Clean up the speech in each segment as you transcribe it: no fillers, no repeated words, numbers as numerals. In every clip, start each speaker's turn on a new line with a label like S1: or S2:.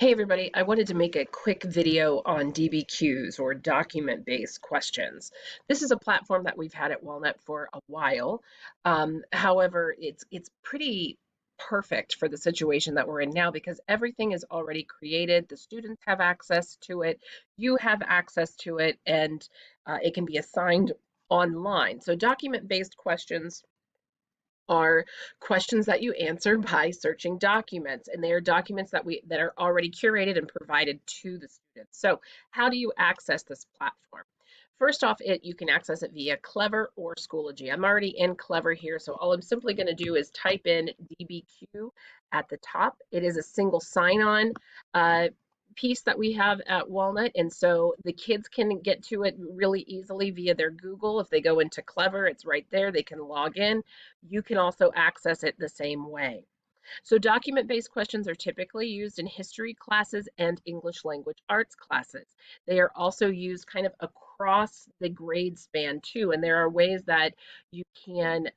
S1: Hey everybody, I wanted to make a quick video on DBQs or document-based questions. This is a platform that we've had at Walnut for a while. However, it's pretty perfect for the situation that we're in now because everything is already created. The students have access to it, you have access to it, and it can be assigned online. So document-based questions are questions that you answer by searching documents, and they are documents that are already curated and provided to the students. So how do you access this platform? First off, you can access it via Clever or Schoology. I'm already in Clever here, so all I'm simply going to do is type in DBQ at the top. It is a single sign-on piece that we have at Walnut, and so the kids can get to it really easily via their Google. If they go into Clever, it's right there. They can log in. You can also access it the same way. So document-based questions are typically used in history classes and English language arts classes. They are also used kind of across the grade span too, and there are ways that you can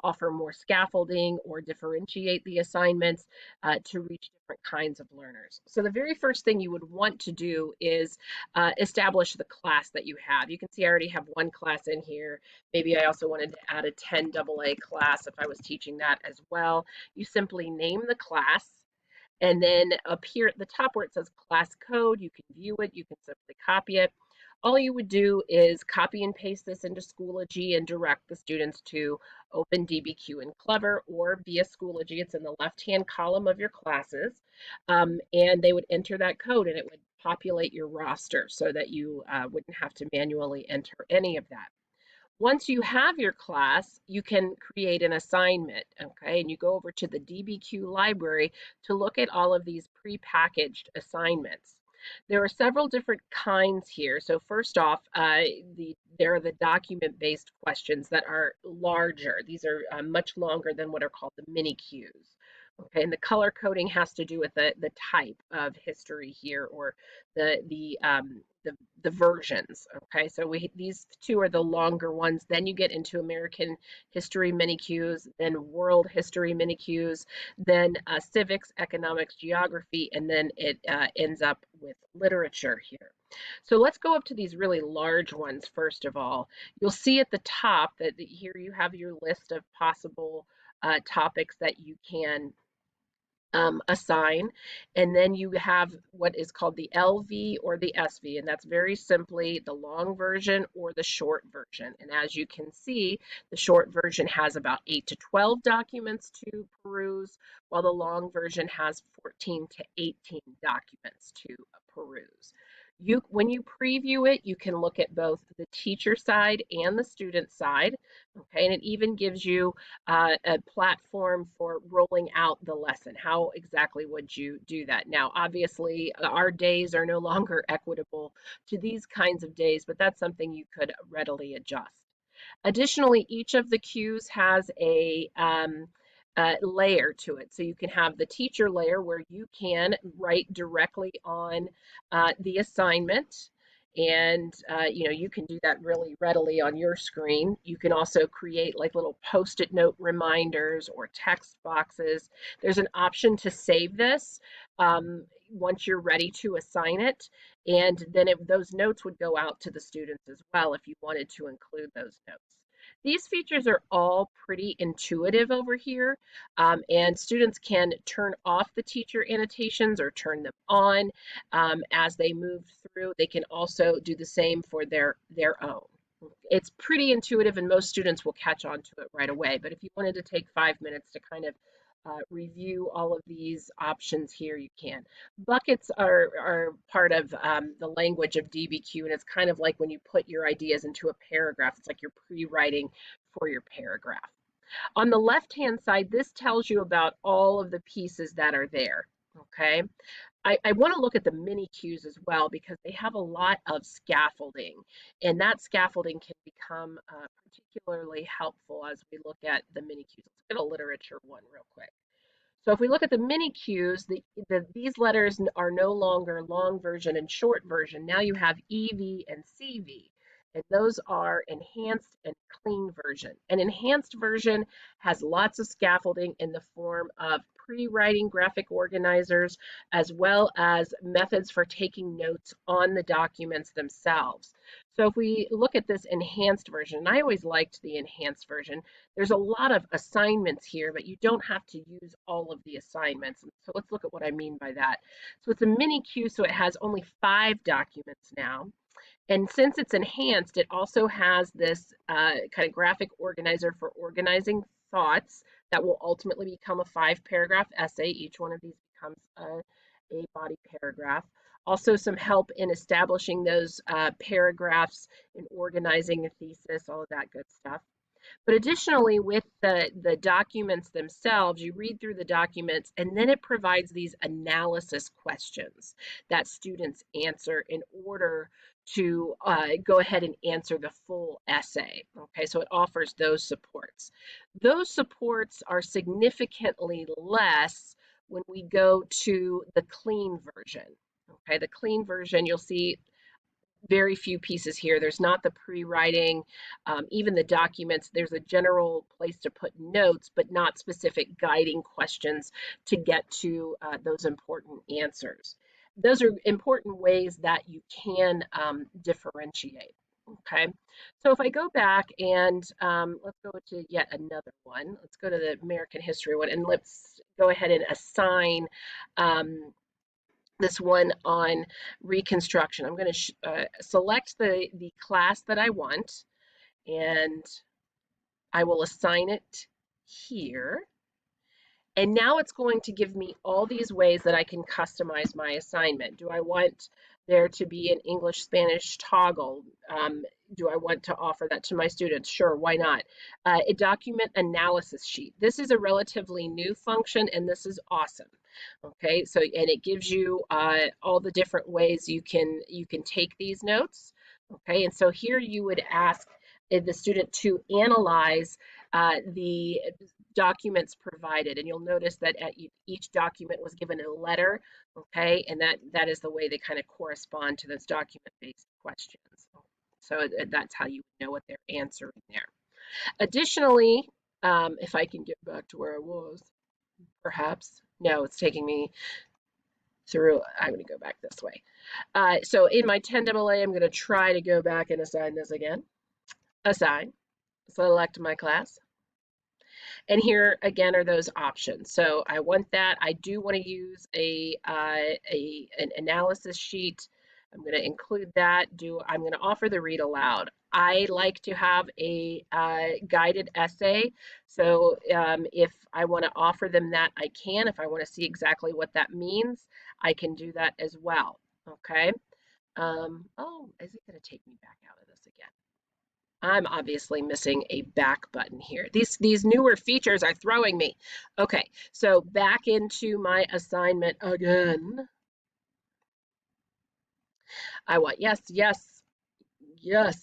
S1: offer more scaffolding or differentiate the assignments to reach different kinds of learners. So the very first thing you would want to do is establish the class that you have. You can see I already have one class in here. Maybe I also wanted to add a 10 AA class if I was teaching that as well. You simply name the class, and then up here at the top where it says class code, you can view it, you can simply copy it. All you would do is copy and paste this into Schoology and direct the students to open DBQ in Clever or via Schoology. It's in the left-hand column of your classes, and they would enter that code and it would populate your roster so that you wouldn't have to manually enter any of that. Once you have your class, you can create an assignment, okay? And you go over to the DBQ library to look at all of these pre-packaged assignments. There are several different kinds here. So first off, there are the document-based questions that are larger. These are much longer than what are called the MiniQs. Okay, and the color coding has to do with the type of history here, or the versions. Okay, so these two are the longer ones. Then you get into American history MiniQs, then world history MiniQs, then civics, economics, geography, and then it ends up with literature here. So let's go up to these really large ones first of all. You'll see at the top that here you have your list of possible topics that you can assign. And then you have what is called the LV or the SV, and that's very simply the long version or the short version. And as you can see, the short version has about 8 to 12 documents to peruse, while the long version has 14 to 18 documents to peruse. When you preview it, you can look at both the teacher side and the student side, okay? And it even gives you a platform for rolling out the lesson. How exactly would you do that? Now, obviously, our days are no longer equitable to these kinds of days, but that's something you could readily adjust. Additionally, each of the cues has a layer to it. So you can have the teacher layer where you can write directly on the assignment, and you can do that really readily on your screen. You can also create like little post-it note reminders or text boxes. There's an option to save this once you're ready to assign it, and then those notes would go out to the students as well if you wanted to include those notes. These features are all pretty intuitive over here, and students can turn off the teacher annotations or turn them on as they move through. They can also do the same for their own. It's pretty intuitive, and most students will catch on to it right away. But if you wanted to take 5 minutes to kind of review all of these options here, you can. Buckets are part of the language of DBQ, and it's kind of like when you put your ideas into a paragraph. It's like you're pre-writing for your paragraph. On the left-hand side, this tells you about all of the pieces that are there, okay? I want to look at the MiniQs as well because they have a lot of scaffolding, and that scaffolding can become particularly helpful as we look at the MiniQs. Let's get a literature one real quick. So if we look at the MiniQs, these letters are no longer long version and short version. Now you have EV and CV. and those are enhanced and clean version. An enhanced version has lots of scaffolding in the form of pre-writing graphic organizers, as well as methods for taking notes on the documents themselves. So if we look at this enhanced version, and I always liked the enhanced version, there's a lot of assignments here, but you don't have to use all of the assignments. So let's look at what I mean by that. So it's a mini Q, so it has only 5 documents now. And since it's enhanced, it also has this kind of graphic organizer for organizing thoughts that will ultimately become a 5-paragraph essay. Each one of these becomes a body paragraph. Also, some help in establishing those paragraphs, in organizing a thesis, all of that good stuff. But additionally, with the documents themselves, you read through the documents and then it provides these analysis questions that students answer in order to go ahead and answer the full essay. Okay, so it offers those supports. Those supports are significantly less when we go to the clean version. Okay, the clean version, you'll see very few pieces here. There's not the pre-writing, even the documents. There's a general place to put notes, but not specific guiding questions to get to those important answers. Those are important ways that you can differentiate. Okay, so if I go back and let's go to yet another one. Let's go to the American history one, and let's go ahead and assign this one on Reconstruction. I'm going to select the class that I want, and I will assign it here. And now it's going to give me all these ways that I can customize my assignment. Do I want there to be an English Spanish toggle? Do I want to offer that to my students? Sure, why not? A document analysis sheet. This is a relatively new function, and this is awesome. Okay, so and it gives you all the different ways you can take these notes. Okay, and so here you would ask the student to analyze the documents provided, and you'll notice that each document was given a letter. Okay, and that is the way they kind of correspond to those document-based questions. So that's how you know what they're answering there. Additionally, if I can get back to where I was, perhaps. No, it's taking me through. I'm going to go back this way. So in my 10AA, I'm going to try to go back and assign this again. Assign, select my class. And here again are those options. So I want that. I do want to use an analysis sheet. I'm going to include that. I'm going to offer the read aloud. I like to have a guided essay. So if I want to offer them that, I can. If I want to see exactly what that means, I can do that as well. Okay. Oh, is it going to take me back out of this again? I'm obviously missing a back button here. These newer features are throwing me. Okay, so back into my assignment again. I want yes, yes, yes.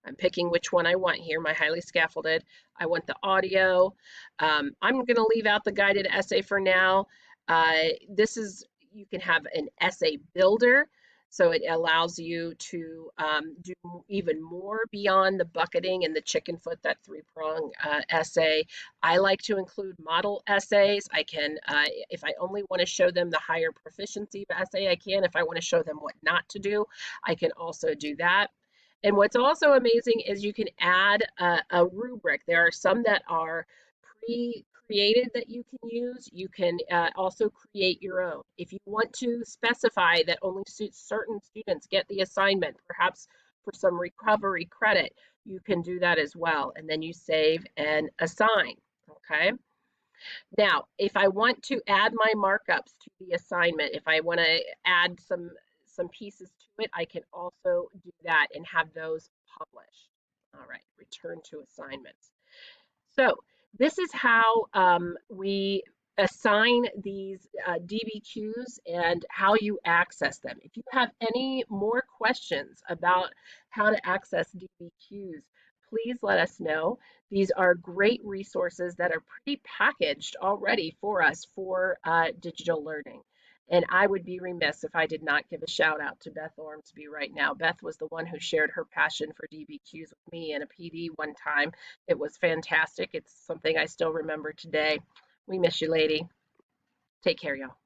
S1: I'm picking which one I want here, my highly scaffolded. I want the audio. I'm going to leave out the guided essay for now. You can have an essay builder. So it allows you to do even more beyond the bucketing and the chicken foot, that 3-prong essay. I like to include model essays. I can, if I only want to show them the higher proficiency essay, I can. If I want to show them what not to do, I can also do that. And what's also amazing is you can add a rubric. There are some that are pre-created that you can use. You can also create your own. If you want to specify that only certain students get the assignment, perhaps for some recovery credit, you can do that as well. And then you save and assign, okay? Now, if I want to add my markups to the assignment, if I want to add some pieces to it, I can also do that and have those published. All right, return to assignments. So this is how we assign these DBQs and how you access them. If you have any more questions about how to access DBQs, please let us know. These are great resources that are pre-packaged already for us for digital learning. And I would be remiss if I did not give a shout out to Beth Ormsby right now. Beth was the one who shared her passion for DBQs with me in a PD one time. It was fantastic. It's something I still remember today. We miss you, lady. Take care, y'all.